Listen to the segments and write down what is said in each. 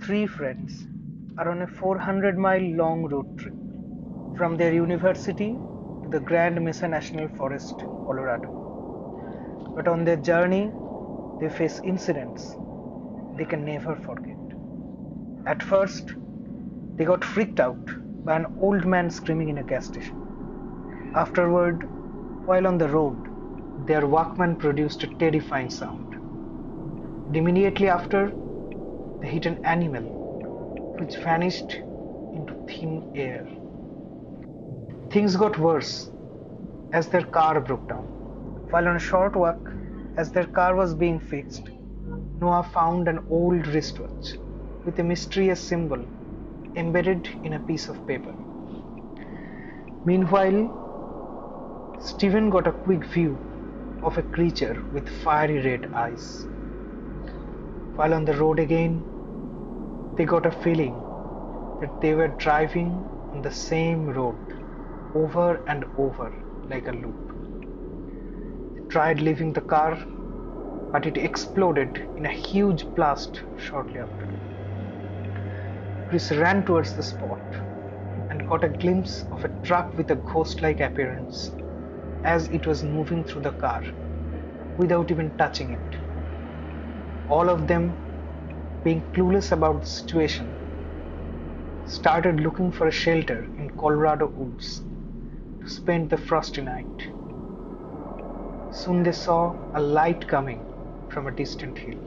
three friends are on a 400-mile long road trip from their university to the Grand Mesa National Forest, Colorado. But on their journey, they face incidents they can never forget. At first, they got freaked out by an old man screaming in a gas station. Afterward, while on the road, their Walkman produced a terrifying sound. And immediately after, they hit an animal which vanished into thin air. Things got worse as their car broke down. While on a short walk, as their car was being fixed, Noah found an old wristwatch with a mysterious symbol embedded in a piece of paper. Meanwhile, Stephen got a quick view of a creature with fiery red eyes. While on the road again, they got a feeling that they were driving on the same road over and over like a loop. They tried leaving the car, but it exploded in a huge blast shortly after. Chris ran towards the spot and caught a glimpse of a truck with a ghost-like appearance as it was moving through the car without even touching it. All of them, being clueless about the situation, started looking for a shelter in Colorado woods to spend the frosty night. Soon they saw a light coming from a distant hill.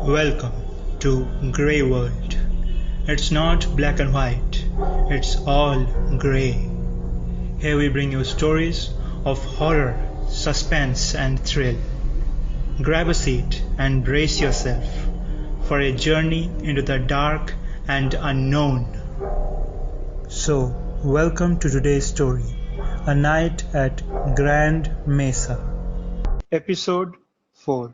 Welcome to Grey World. It's not black and white, it's all grey. Here we bring you stories of horror, suspense, and thrill. Grab a seat and brace yourself for a journey into the dark and unknown. So, welcome to today's story, A Night at Grand Mesa. Episode 4.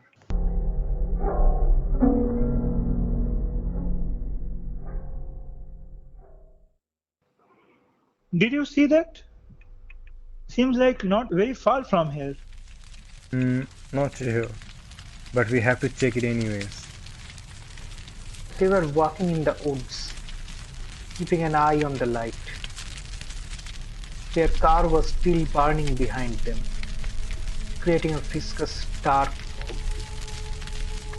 Did you see that? Seems like not very far from here. Not sure, but we have to check it anyways. They were walking in the woods, keeping an eye on the light. Their car was still burning behind them, creating a viscous dark fog.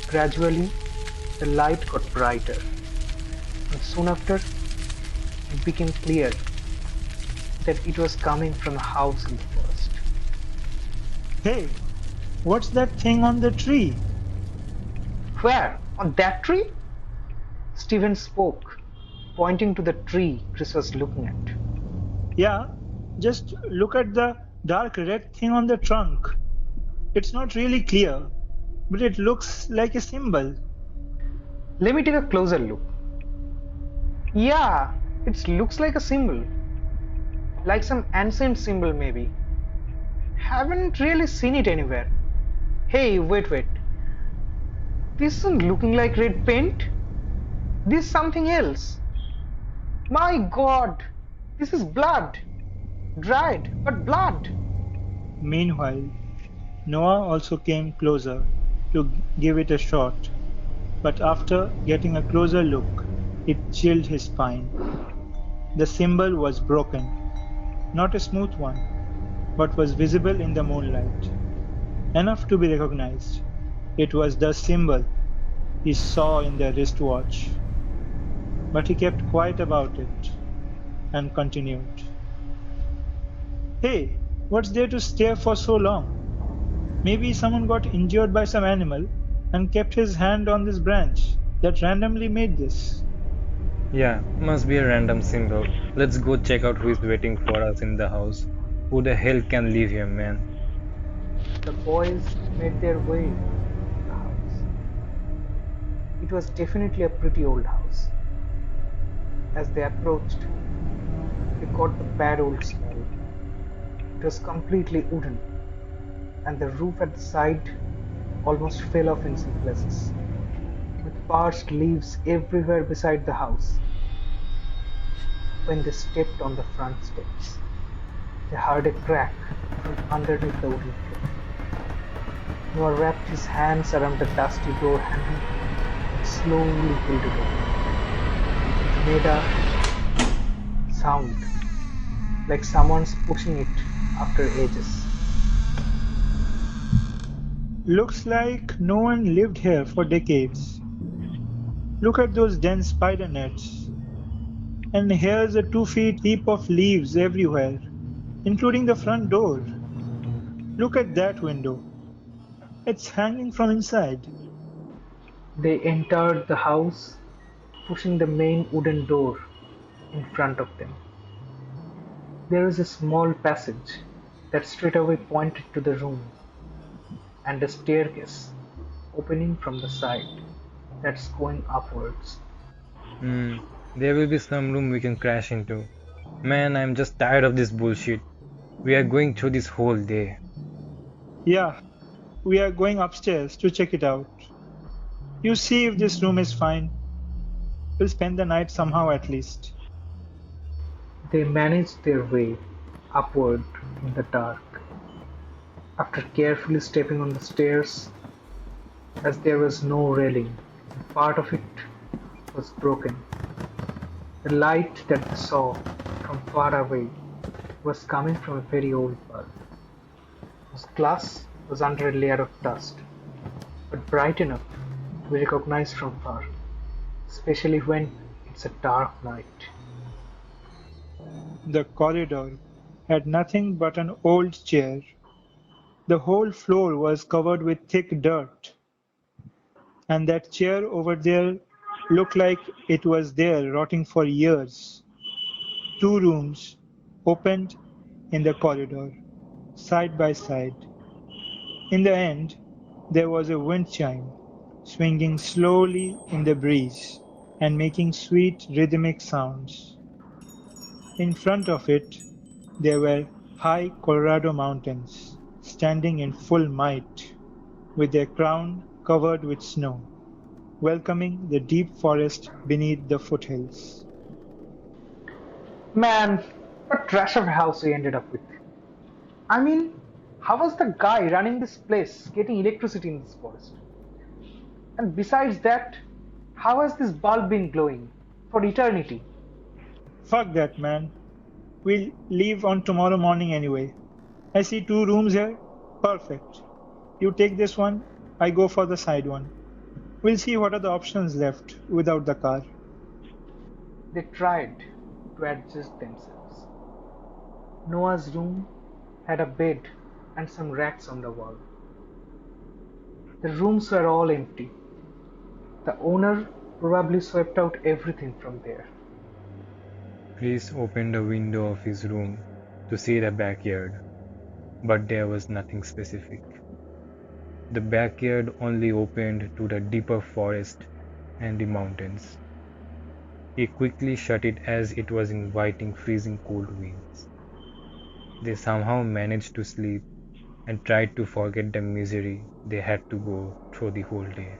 Gradually, the light got brighter, and soon after, it became clear that it was coming from a house in the forest. Hey, what's that thing on the tree? Where? On that tree? Stephen spoke, pointing to the tree Chris was looking at. Yeah, just look at the dark red thing on the trunk. It's not really clear, but it looks like a symbol. Let me take a closer look. Yeah, it looks like a symbol. Like some ancient symbol maybe. Haven't really seen it anywhere. Hey, wait. This isn't looking like red paint. This is something else. My God, this is blood. Dried, but blood. Meanwhile, Noah also came closer to give it a shot, but after getting a closer look, it chilled his spine. The symbol was broken, not a smooth one, but was visible in the moonlight, enough to be recognized. It was the symbol he saw in the wristwatch. But he kept quiet about it and continued. Hey, what's there to stare for so long? Maybe someone got injured by some animal and kept his hand on this branch that randomly made this. Yeah, must be a random symbol. Let's go check out who is waiting for us in the house. Who the hell can live here, man? The boys made their way to the house. It was definitely a pretty old house. As they approached, they caught the bad old smell. It was completely wooden, and the roof at the side almost fell off in some places, with parched leaves everywhere beside the house. When they stepped on the front steps, they heard a crack from underneath the wooden floor. Noah wrapped his hands around the dusty door handle and slowly pulled it open. It made a sound like someone's pushing it after ages. Looks like no one lived here for decades. Look at those dense spider nets. And here's a 2 feet heap of leaves everywhere, including the front door. Look at that window. It's hanging from inside. They entered the house, pushing the main wooden door in front of them. There is a small passage that straightaway pointed to the room, and a staircase opening from the side that's going upwards. Hmm. There will be some room we can crash into. Man, I'm just tired of this bullshit. We are going through this whole day. Yeah, we are going upstairs to check it out. You see if this room is fine. We'll spend the night somehow at least. They managed their way upward in the dark. After carefully stepping on the stairs, as there was no railing, part of it was broken. The light that they saw from far away was coming from a very old bulb, whose glass was under a layer of dust, but bright enough to be recognized from far, especially when it's a dark night. The corridor had nothing but an old chair. The whole floor was covered with thick dirt, and that chair over there looked like it was there rotting for years. 2 rooms opened in the corridor, side by side. In the end, there was a wind chime, swinging slowly in the breeze and making sweet rhythmic sounds. In front of it, there were high Colorado mountains, standing in full might, with their crown covered with snow, welcoming the deep forest beneath the foothills. Man, what trash of a house we ended up with. I mean, how was the guy running this place getting electricity in this forest? And besides that, how has this bulb been glowing for eternity? Fuck that, man. We'll leave on tomorrow morning anyway. I see 2 rooms here. Perfect. You take this one, I go for the side one. We'll see what are the options left without the car. They tried to adjust themselves. Noah's room had a bed and some racks on the wall. The rooms were all empty. The owner probably swept out everything from there. Chris opened the window of his room to see the backyard, but there was nothing specific. The backyard only opened to the deeper forest and the mountains. He quickly shut it as it was inviting freezing cold winds. They somehow managed to sleep and tried to forget the misery they had to go through the whole day.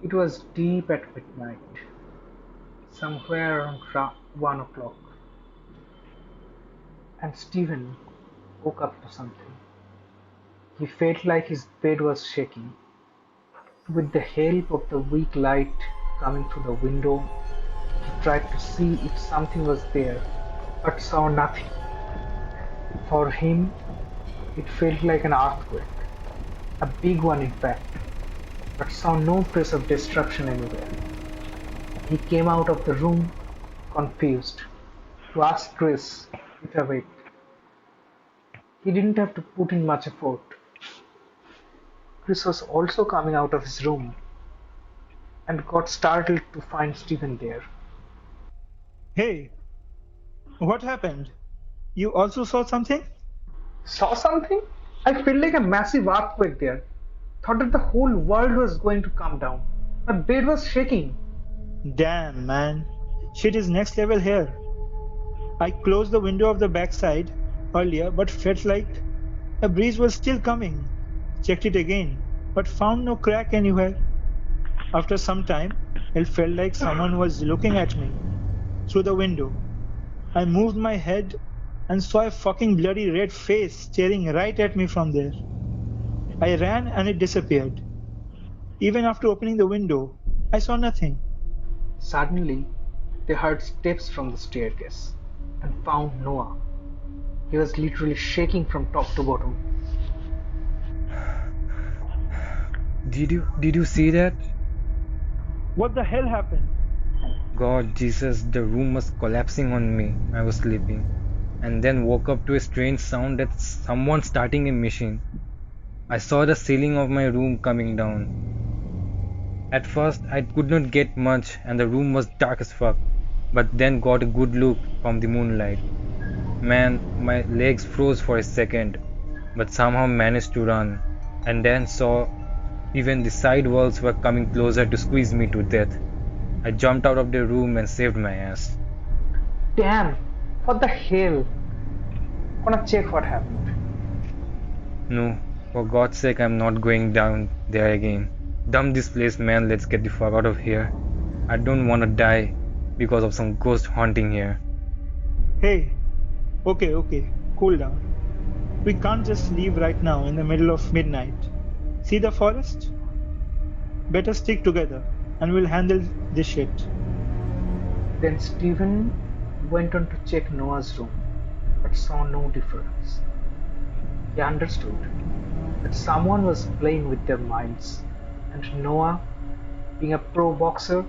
It was deep at midnight, somewhere around 1 o'clock, and Stephen woke up to something. He felt like his bed was shaking. With the help of the weak light coming through the window, he tried to see if something was there, but saw nothing. For him, it felt like an earthquake, a big one in fact, but saw no trace of destruction anywhere. He came out of the room, confused, to ask Chris if awake. He didn't have to put in much effort. Chris was also coming out of his room and got startled to find Stephen there. Hey, what happened? You also saw something? Saw something? I felt like a massive earthquake there. Thought that the whole world was going to come down. My bed was shaking. Damn, man. Shit is next level here. I closed the window of the backside earlier but felt like a breeze was still coming. checked it again, but found no crack anywhere. After some time, it felt like someone was looking at me through the window. I moved my head and saw a fucking bloody red face staring right at me from there. I ran and it disappeared. Even after opening the window, I saw nothing. Suddenly, they heard steps from the staircase and found Noah. He was literally shaking from top to bottom. Did you see that? What the hell happened? God, Jesus, the room was collapsing on me. I was sleeping. And then woke up to a strange sound that someone starting a machine. I saw the ceiling of my room coming down. At first, I could not get much, and the room was dark as fuck. But then got a good look from the moonlight. Man, my legs froze for a second, but somehow managed to run. And then saw even the side walls were coming closer to squeeze me to death. I jumped out of the room and saved my ass. Damn! What the hell? Gonna check what happened. No, for God's sake, I'm not going down there again. Dump this place, man. Let's get the fuck out of here. I don't want to die because of some ghost haunting here. Hey, okay, cool down. We can't just leave right now in the middle of midnight. See the forest? Better stick together and we'll handle this shit. Then Stephen went on to check Noah's room, but saw no difference. He understood that someone was playing with their minds, and Noah, being a pro boxer,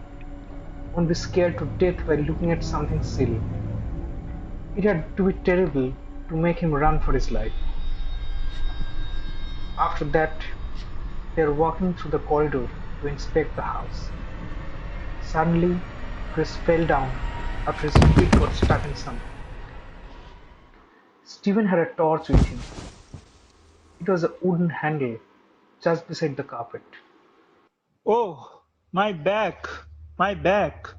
won't be scared to death while looking at something silly. It had to be terrible to make him run for his life. After that, they were walking through the corridor to inspect the house. Suddenly, Chris fell down after his feet got stuck in something. Stephen had a torch with him. It was a wooden handle just beside the carpet. Oh, my back, my back.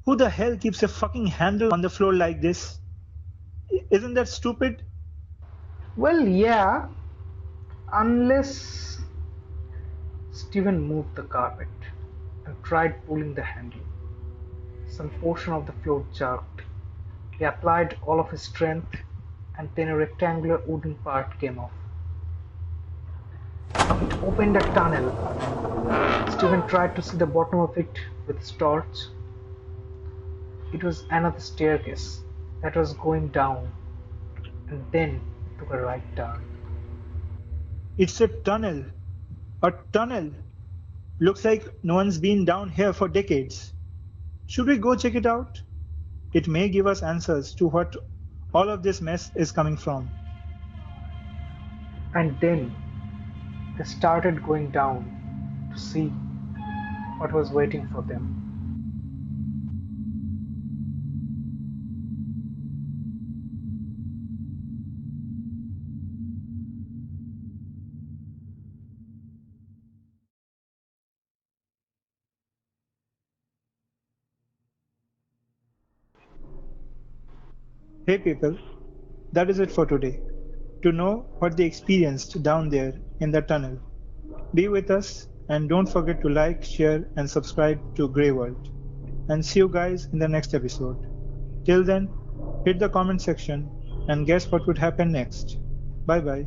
Who the hell keeps a fucking handle on the floor like this? Isn't that stupid? Well, yeah, unless Stephen moved the carpet and tried pulling the handle. Some portion of the floor jerked. He applied all of his strength, and then a rectangular wooden part came off. It opened a tunnel. Stephen tried to see the bottom of it with his torch. It was another staircase that was going down, and then took a right turn. It's a tunnel. A tunnel. Looks like no one's been down here for decades. Should we go check it out? It may give us answers to what all of this mess is coming from. And then they started going down to see what was waiting for them. Hey people, that is it for today. To know what they experienced down there in the tunnel, be with us and don't forget to like, share, and subscribe to Grey World. And see you guys in the next episode. Till then, hit the comment section and guess what would happen next. Bye bye.